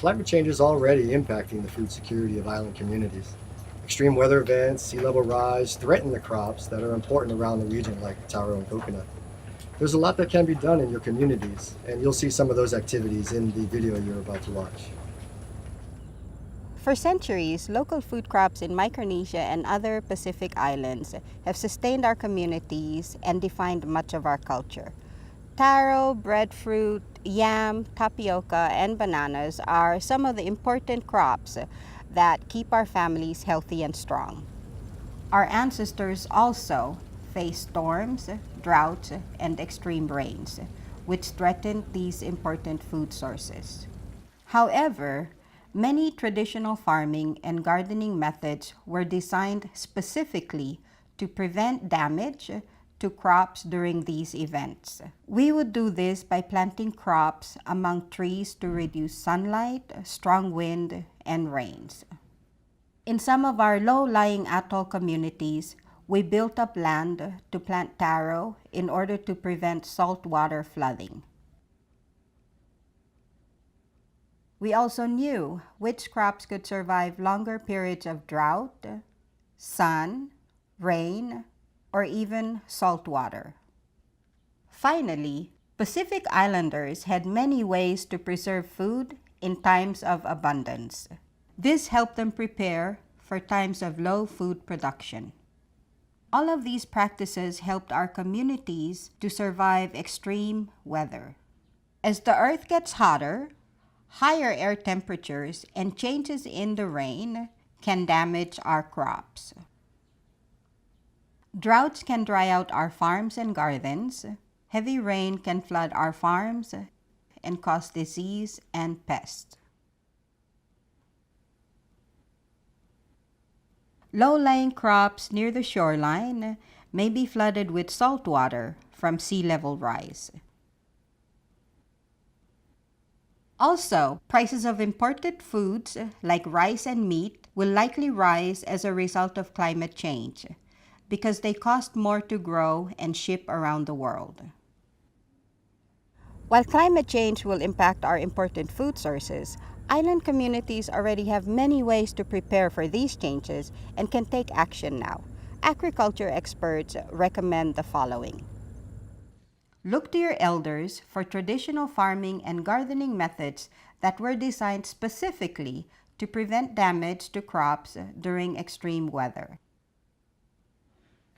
Climate change is already impacting the food security of island communities. Extreme weather events, sea level rise threaten the crops that are important around the region, like taro and coconut. There's a lot that can be done in your communities, and you'll see some of those activities in the video you're about to watch. For centuries, local food crops in Micronesia and other Pacific islands have sustained our communities and defined much of our culture. Taro, breadfruit, yam, tapioca, and bananas are some of the important crops that keep our families healthy and strong. Our ancestors also faced storms, droughts, and extreme rains, which threatened these important food sources. However, many traditional farming and gardening methods were designed specifically to prevent damage to crops during these events. We would do this by planting crops among trees to reduce sunlight, strong wind, and rains. In some of our low-lying atoll communities, we built up land to plant taro in order to prevent saltwater flooding. We also knew which crops could survive longer periods of drought, sun, rain, or even salt water. Finally, Pacific Islanders had many ways to preserve food in times of abundance. This helped them prepare for times of low food production. All of these practices helped our communities to survive extreme weather. As the earth gets hotter, higher air temperatures and changes in the rain can damage our crops. Droughts can dry out our farms and gardens. Heavy rain can flood our farms and cause disease and pests. Low-lying crops near the shoreline may be flooded with salt water from sea level rise. Also, prices of imported foods like rice and meat will likely rise as a result of climate change because they cost more to grow and ship around the world. While climate change will impact our important food sources, island communities already have many ways to prepare for these changes and can take action now. Agriculture experts recommend the following. Look to your elders for traditional farming and gardening methods that were designed specifically to prevent damage to crops during extreme weather.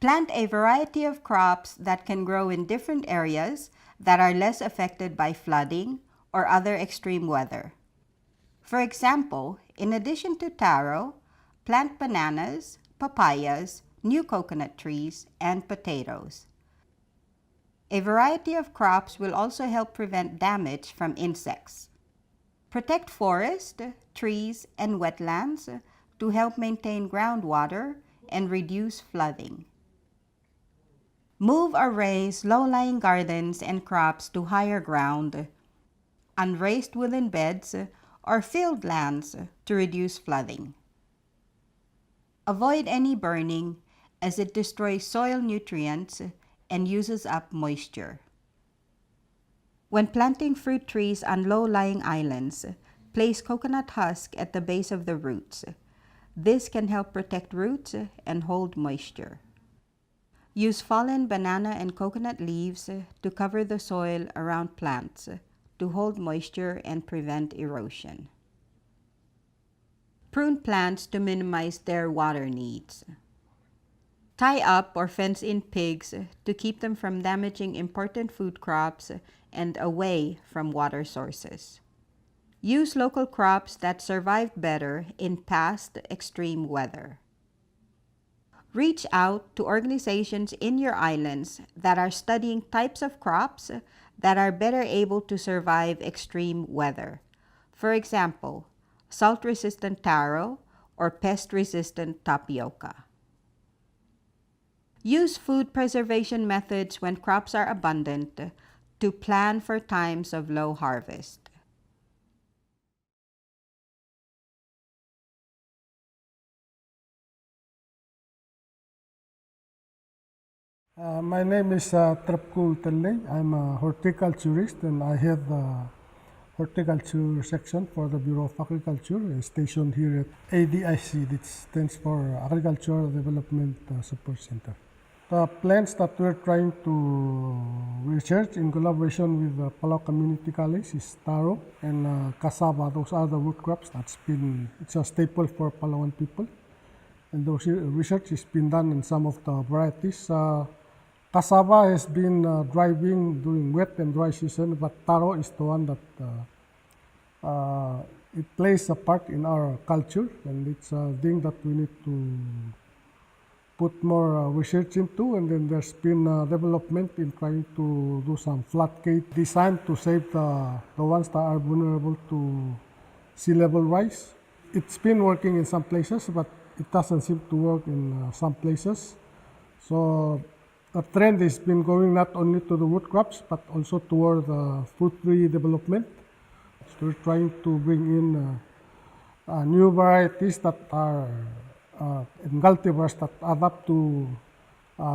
Plant a variety of crops that can grow in different areas that are less affected by flooding or other extreme weather. For example, in addition to taro, plant bananas, papayas, new coconut trees, and potatoes. A variety of crops will also help prevent damage from insects. Protect forests, trees, and wetlands to help maintain groundwater and reduce flooding. Move or raise low-lying gardens and crops to higher ground, unraised wooden beds, or filled lands to reduce flooding. Avoid any burning as it destroys soil nutrients and uses up moisture. When planting fruit trees on low-lying islands, place coconut husk at the base of the roots. This can help protect roots and hold moisture. Use fallen banana and coconut leaves to cover the soil around plants to hold moisture and prevent erosion. Prune plants to minimize their water needs. Tie up or fence in pigs to keep them from damaging important food crops and away from water sources. Use local crops that survived better in past extreme weather. Reach out to organizations in your islands that are studying types of crops that are better able to survive extreme weather. For example, salt-resistant taro or pest-resistant tapioca. Use food preservation methods when crops are abundant to plan for times of low harvest. My name is Trapkul Telle. I'm a horticulturist and I have horticulture section for the Bureau of Agriculture, stationed here at ADIC, that stands for Agricultural Development Support Center. The plants that we're trying to research in collaboration with the Palau Community College is taro and cassava. Those are the root crops it's a staple for Palauan people. And those research has been done in some of the varieties. Cassava has been thriving during wet and dry season, but taro is the one that it plays a part in our culture, and it's a thing that we need to put more research into. And then there's been development in trying to do some flat gate design to save the ones that are vulnerable to sea level rise. It's been working in some places, but it doesn't seem to work in some places. So the trend has been going not only to the root crops, but also toward the fruit tree development. So we're trying to bring in new varieties that are and cultivars that adapt to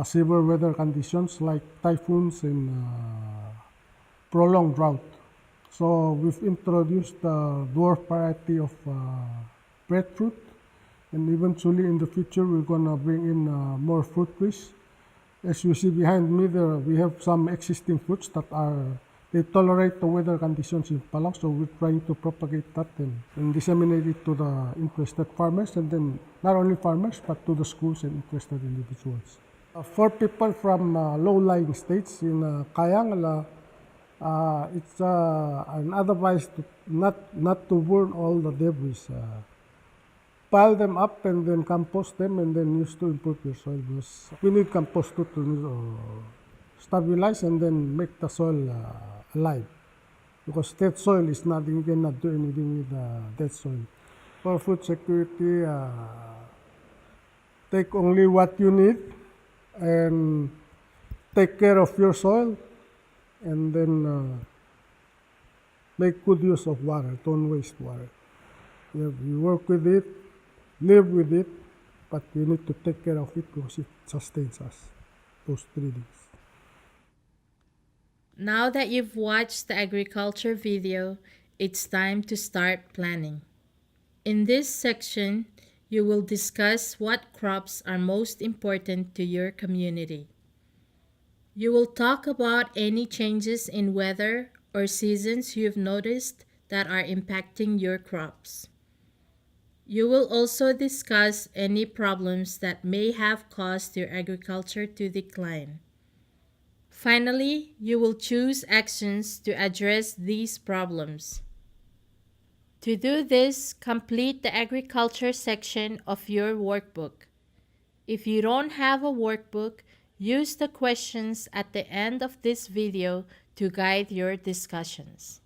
severe weather conditions like typhoons and prolonged drought. So we've introduced the dwarf variety of breadfruit, and eventually in the future we're gonna bring in more fruit trees. As you see behind me there, we have some existing fruits that they tolerate the weather conditions in Palau, so we're trying to propagate that and disseminate it to the interested farmers, and then not only farmers, but to the schools and interested individuals. For people from low-lying states in Kayang, it's an advice to not to burn all the debris. Pile them up and then compost them and then use to improve your soil, because we need compost to stabilize and then make the soil alive, because dead soil is nothing. You cannot do anything with dead soil. For food security, take only what you need and take care of your soil, and then make good use of water. Don't waste water. You work with it, live with it, but we need to take care of it because it sustains us. Those 3 things. Now that you've watched the agriculture video, it's time to start planning. In this section, you will discuss what crops are most important to your community. You will talk about any changes in weather or seasons you've noticed that are impacting your crops. You will also discuss any problems that may have caused your agriculture to decline. Finally, you will choose actions to address these problems. To do this, complete the agriculture section of your workbook. If you don't have a workbook, use the questions at the end of this video to guide your discussions.